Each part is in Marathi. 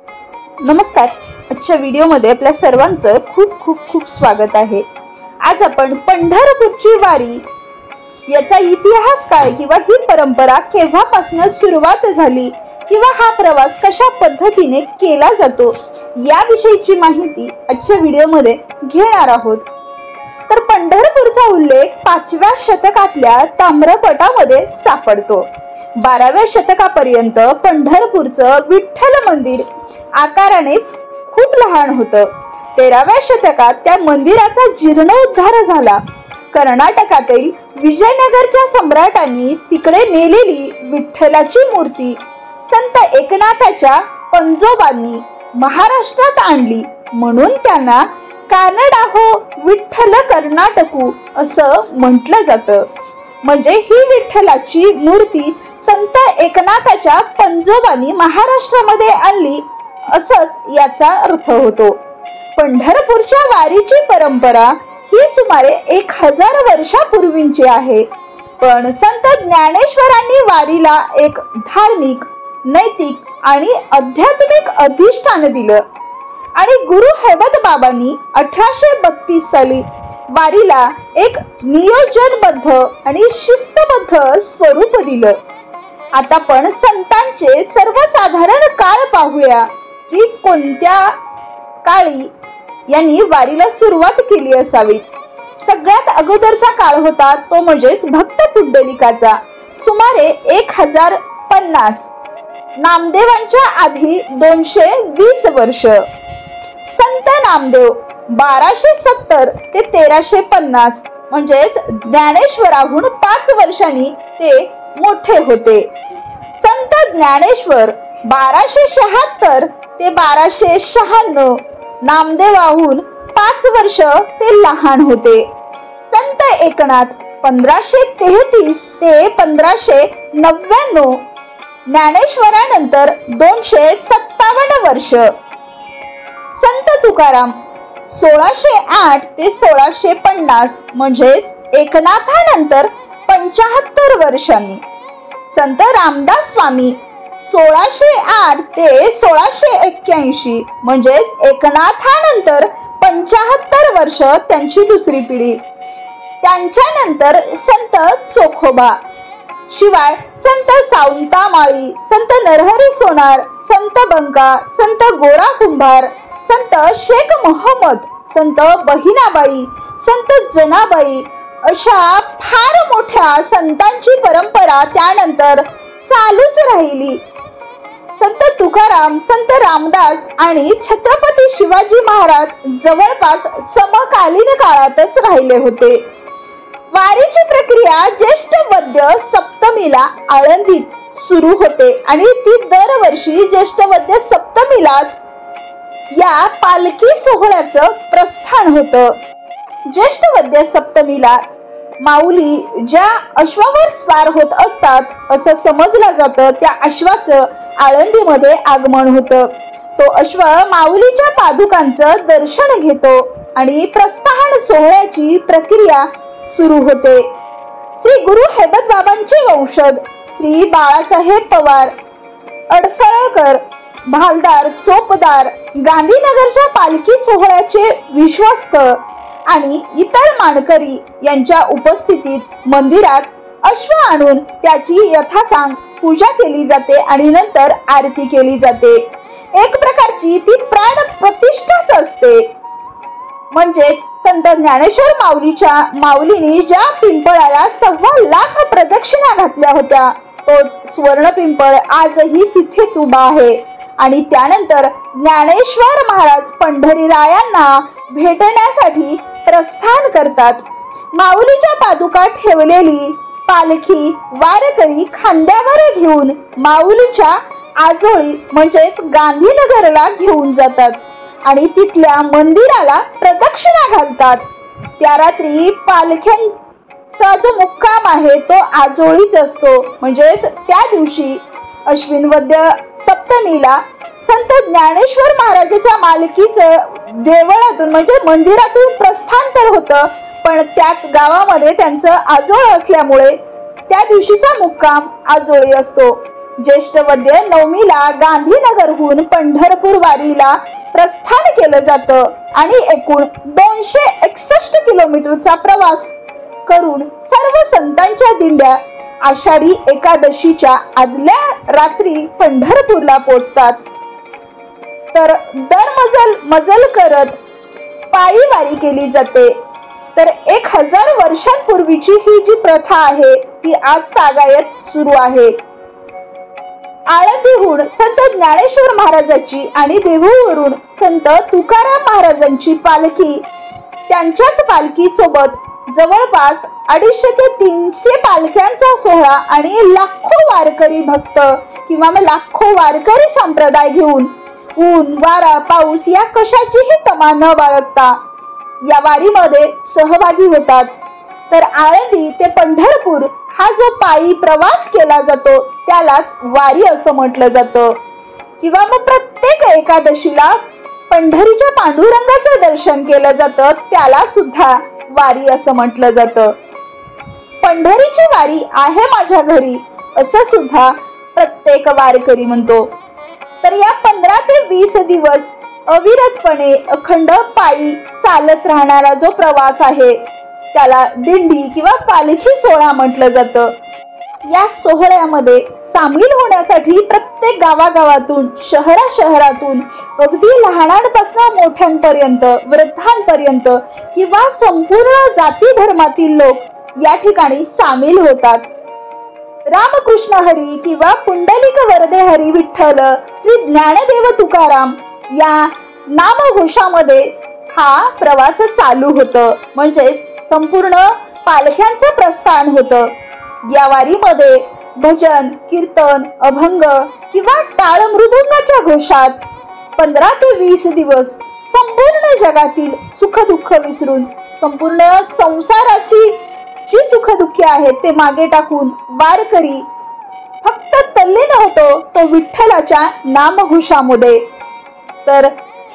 नमस्कार. आजच्या व्हिडिओमध्ये आपल्या सर्वांचं खूप खूप खूप स्वागत आहे. आज आपण पंढरपूरची वारी याचा इतिहास काय किंवा ही परंपरा केव्हापासून सुरुवात झाली किंवा हा प्रवास कशा पद्धतीने केला जातो याविषयीची माहिती आजच्या व्हिडिओमध्ये घेणार आहोत. तर पंढरपूरचा उल्लेख 5व्या शतकातल्या ताम्रपटामध्ये सापडतो. 12व्या शतकापर्यंत पंढरपूरचं विठ्ठल मंदिर आकाराने खूप लहान होतं. 13व्या शतकात त्या मंदिराचा जीर्णोद्धार झाला. कर्नाटकातील विजयनगरच्या सम्राटांनी तिकडे नेलेली विठ्ठलाची मूर्ती संत एकनाथाच्या पंजोबांनी महाराष्ट्रात आणली, म्हणून त्यांना कानडाहो विठ्ठल कर्नाटकू असं म्हटलं जातं. म्हणजे ही विठ्ठलाची मूर्ती संत एकनाथाच्या पंजोबांनी महाराष्ट्रामध्ये आणली असंच याचा अर्थ होतो. पंढरपूरच्या वारीची परंपरा ही सुमारे 1000 वर्षापूर्वीची आहे. पण संत ज्ञानेश्वरांनी वारीला एक धार्मिक, नैतिक आणि आध्यात्मिक अधिष्ठान दिलं आणि गुरु हैबतबाबांनी 1832 साली वारीला एक नियोजनबद्ध आणि शिस्तबद्ध स्वरूप दिलं. आता आपण संतांचे सर्वसाधारण काळ पाहूया की कोणत्या काळी यांनी वारीला सुरुवात केली असावी. सगळ्यात अगोदरचा काळ होता तो म्हणजेच भक्त पुंडलिकाचा, सुमारे 1050. नामदेवांच्या आधी 220 वर्ष. संत नामदेव 1270 ते 1350 म्हणजेच ज्ञानेश्वराहून 5 वर्षांनी ते मोठे होते. संत ज्ञानेश्वर 1276 ते 1296, नामदेवाहून 5 वर्ष ते लहान होते. संत एकनाथ 1533 ते 1599, ज्ञानेश्वरानंतर 257 वर्ष. संत तुकाराम 1608 ते 1650 म्हणजेच एकनाथानंतर 75 वर्षांनी. संत रामदास स्वामी 1608 ते 1681 म्हणजेच एकनाथानंतर 75 वर्ष त्यांची दुसरी पिढी. त्यांच्यानंतर संत चोखोबा, शिवाय संत सावंतामाळी, संत नरहरी सोनार, संत बंका, संत गोरा कुंभार, संत शेख मोहम्मद, संत बहिणाबाई, संत जनाबाई अशा फार मोठ्या संतांची परंपरा त्यानंतर चालूच राहिली. संत तुकाराम, संत रामदास आणि छत्रपती शिवाजी महाराज जवळपास समकालीन काळातच राहिले होते. वारीची प्रक्रिया ज्येष्ठ वद्य सप्तमीला आळंदीत सुरू होते आणि ती दरवर्षी ज्येष्ठ वद्य सप्तमीलाच या पालखी सोहळ्याचं प्रस्थान होतं. ज्येष्ठ वद्य सप्तमीला माऊली ज्या अश्वावर स्वार होत असतात असं समजलं जातं, त्या अश्वाचं आळंदीमध्ये आगमन होतं. तो अश्व माऊलीच्या पादुकांचं दर्शन घेतो आणि प्रस्थान सोहळ्याची प्रक्रिया सुरू होते. श्री गुरु हैबतबाबांचे वंशज श्री बाळासाहेब पवार, अडफळकर, भालदार, चोपदार, गांधीनगरच्या पालखी सोहळ्याचे विश्वस्त आणि इतर मानकरी यांच्या उपस्थितीत मंदिरात अश्व आणून त्याची यथासांग पूजा केली जाते आणि नंतर आरती केली जाते. एक प्रकारची ती प्राण प्रतिष्ठाच असते. म्हणजे संत ज्ञानेश्वर माऊलींनी ज्या पिंपळाला 1.25 लाख प्रदक्षिणा घातल्या होत्या, तोच स्वर्ण पिंपळ आजही तिथेच उभा आहे. आणि त्यानंतर ज्ञानेश्वर महाराज पंढरीरायांना भेटण्यासाठी प्रस्थान करतात. माऊलीच्या पादुका ठेवलेली पालखी वारकरी खांद्यावर घेऊन माऊलीच्या आजोळी म्हणजेच गांधीनगरला घेऊन जातात आणि तिथल्या मंदिराला प्रदक्षिणा घालतात. त्या रात्री पालख्यांचा जो मुक्काम आहे तो आजोळीच असतो. म्हणजेच त्या दिवशी अश्विन वद्य सप्तमीला संत ज्ञानेश्वर महाराजांच्या मालकीचं देवळातून म्हणजे मंदिरातून प्रस्थान तर होतं, पण त्याच गावामध्ये त्यांचं आजोळ असल्यामुळे त्या दिवशीचा मुक्काम आजोळी असतो. ज्येष्ठ वद्य नवमीला गांधीनगरहून पंढरपूर वारीला प्रस्थान केलं जातं आणि एकूण 261 किलोमीटरचा प्रवास करून सर्व संतांच्या दिंड्या आषाढी एकादशीच्या आदल्या रात्री पंढरपूरला पोहोचतात. तर दर मजल करत पायी वारी केली जाते. तर 1000 वर्षांपूर्वीची ही जी प्रथा आहे ती आज तागायत सुरू आहे. आळंदीहून संत ज्ञानेश्वर महाराजांची आणि देहूवरून संत तुकाराम महाराजांची पालखी, त्यांच्याच पालखी सोबत जवळपास 250 ते 300 पालख्यांचा सोहळा आणि लाखो वारकरी भक्त किंवा लाखो वारकरी संप्रदाय घेऊन ऊन वारा पाऊस या कशाचीही तमा न बाळगता या वारीमध्ये सहभागी होतात. तर आळंदी ते पंढरपूर हा जो पायी प्रवास केला जातो त्यालाच वारी असं म्हटलं जातं. किंवा मग प्रत्येक एकादशीला पंढरीच्या पांडुरंगाचं दर्शन केलं जातं त्याला सुद्धा वारी असं म्हटलं जातं. पंढरीची वारी आहे माझ्या घरी असं सुद्धा प्रत्येक वारकरी म्हणतो. तर या 15 ते 20 दिवस अविरतपणे अखंड पायी चालत राहणारा जो प्रवास आहे त्याला दिंडी किंवा पालखी सोहळा म्हटलं जातं. या सोहळ्यामध्ये सामील होण्यासाठी प्रत्येक गावागावातून शहरातून अगदी लहानांपासून मोठ्यांपर्यंत वृद्धांपर्यंत किंवा संपूर्ण जाती धर्मातील लोक या ठिकाणी सामील होतात. रामकृष्ण हरी किंवा पुंडलिक वरदे हरी विठ्ठल श्री ज्ञानदेव तुकाराम या नामघोषामध्ये हा प्रवास चालू होतं. म्हणजे संपूर्ण पालख्यांचं प्रस्थान होतं. या वारीमध्ये भजन कीर्तन अभंग किंवा टाळ मृदुंगाच्या घोषात 15 ते 20 दिवस संपूर्ण जगातील सुख दुःख विसरून संपूर्ण संसाराची जी सुख दुःखी आहेत ते मागे टाकून वारकरी फक्त तल्लीन होतो तो विठ्ठलाच्या नामघोषामध्ये. तर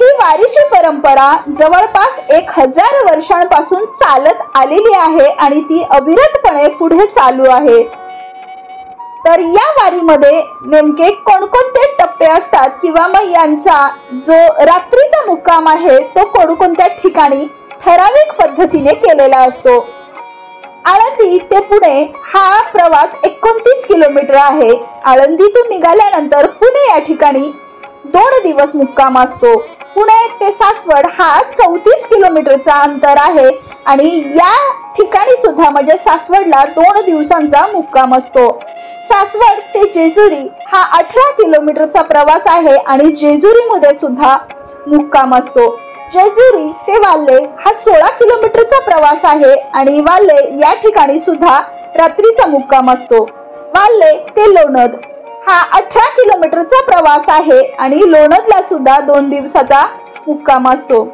ही वारीची परंपरा जवळपास 1000 वर्षांपासून चालत आलेली आहे आणि ती अविरतपणे पुढे चालू आहे. तर या वारीमध्ये नेमके कोणकोणते टप्पे असतात किंवा मग यांचा जो रात्रीचा मुक्काम आहे तो कोणकोणत्या ठिकाणी ठराविक पद्धतीने केलेला असतो. आळंदी ते पुणे हा प्रवास 29 किलोमीटर आहे. आळंदीतून निघाल्यानंतर पुणे या ठिकाणी 2 दिवस मुक्काम असतो. पुणे ते सासवड हा 34 किलोमीटरचा अंतर आहे आणि या ठिकाणी सुद्धा म्हणजे सासवडला 2 दिवसांचा मुक्काम असतो. सासवड ते जेजुरी हा 18 किलोमीटरचा प्रवास आहे आणि जेजुरी मध्ये सुद्धा मुक्काम असतो. जेजुरी ते वाल्हे हा 16 किलोमीटरचा प्रवास आहे आणि वाल्हे या ठिकाणी सुद्धा रात्रीचा मुक्काम असतो. वाल्हे ते लोणद हा 18 किलोमीटरचा प्रवास आहे आणि लोणदला सुद्धा 2 दिवसाचा मुक्काम असतो.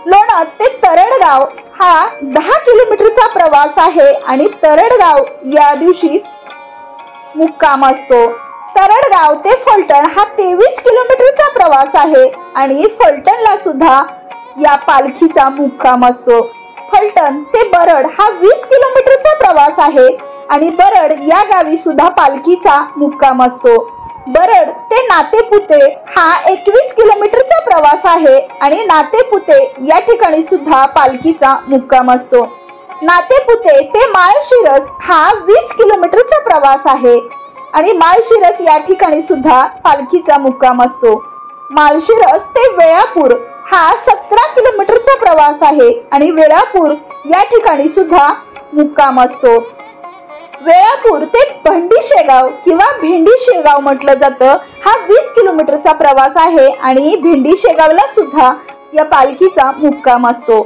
लोणद ते तरडगाव हा 10 किलोमीटरचा प्रवास आहे आणि तरडगाव या दिवशी मुक्काम असतो. तरडगाव ते फलटण हा 23 किलोमीटरचा प्रवास आहे आणि फलटणला सुद्धा या पालखीचा मुक्काम असतो. फलटण ते बरड हा 20 किलोमीटरचा प्रवास आहे आणि बरड या गावी सुद्धा पालखीचा मुक्काम असतो. बरड ते नातेपुते हा 21 किलोमीटरचा प्रवास आहे आणि नातेपुते या ठिकाणी सुद्धा पालखीचा मुक्काम असतो. नातेपुते ते माळशिरस हा 20 किलोमीटरचा प्रवास आहे आणि माळशिरस या ठिकाणी सुद्धा पालखीचा मुक्काम असतो. माळशिरस ते वेळापूर हा 17 किलोमीटरचा प्रवास आहे आणि वेळापूर या ठिकाणी सुद्धा मुक्काम असतो. वेळापूर ते भेंडी शेगाव किंवा भेंडी शेगाव म्हटलं जातं हा 20 किलोमीटरचा प्रवास आहे आणि भेंडी शेगावला सुद्धा या पालखीचा मुक्काम असतो.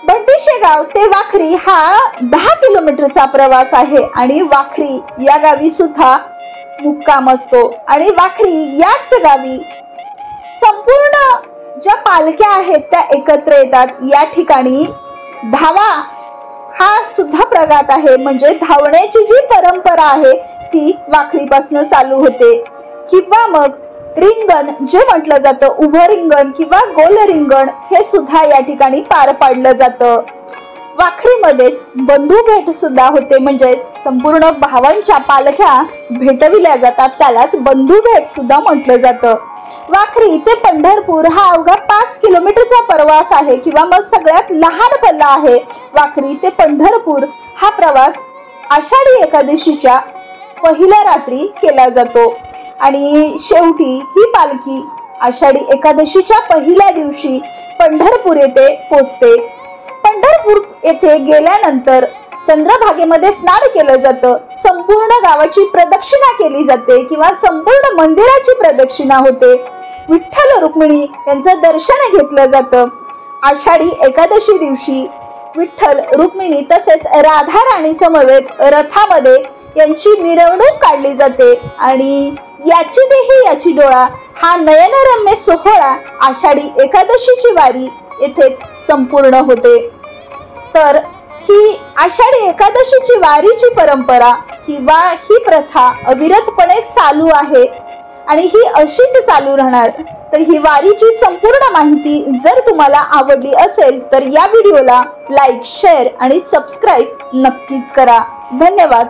भेंडी शेगाव ते वाखरी हा 10 किलोमीटरचा प्रवास आहे आणि वाखरी या गावी सुद्धा मुक्काम असतो. आणि वाखरी याच गावी संपूर्ण ज्या पालख्या आहेत त्या एकत्र येतात. या ठिकाणी धावा हा सुद्धा प्रघात आहे. म्हणजे धावण्याची जी परंपरा आहे ती वाखरीपासून चालू होते. किंवा मग रिंगण जे म्हटलं जातं उभं रिंगण किंवा गोल रिंगण हे सुद्धा या ठिकाणी पार पाडलं जातं. वाखरीमध्येच बंधू भेट सुद्धा होते, म्हणजे संपूर्ण भावांच्या पालख्या भेटविल्या जातात, त्यालाच बंधू भेट सुद्धा म्हटलं जातं. वाखरी ते पंढरपूर हा अवघा 5 किलोमीटरचा प्रवास आहे किंवा मग सगळ्यात लहान पल्ला आहे. वाखरी ते पंढरपूर हा प्रवास आषाढी एकादशीच्या पहिल्या रात्री केला जातो आणि शेवटी ही पालखी आषाढी एकादशीच्या पहिल्या दिवशी पंढरपूर येथे पोहोचते. पंढरपूर येथे गेल्यानंतर चंद्रभागेमध्ये स्नान केलं जातं. संपूर्ण गावाची प्रदक्षिणा केली जाते किंवा संपूर्ण मंदिराची प्रदक्षिणा होते. विठ्ठल रुक्मिणी यांचं दर्शन घेतलं जातं. आषाढी एकादशी दिवशी विठ्ठल रुक्मिणी तसेच राधा राणी समवेत रथामध्ये यांची मिरवणूक काढली जाते आणि याची देही याची डोळा हा नयनरम्य सोहळा आषाढी एकादशीची वारी येथेच संपूर्ण होते. तर ही आषाढी एकादशीची वारीची परंपरा किंवा ही प्रथा अविरतपणे चालू आहे आणि ही अशीच चालू राहणार. तर ही वारीची संपूर्ण माहिती जर तुम्हाला आवडली असेल तर या व्हिडिओला लाईक, शेअर आणि सबस्क्राईब नक्कीच करा. धन्यवाद.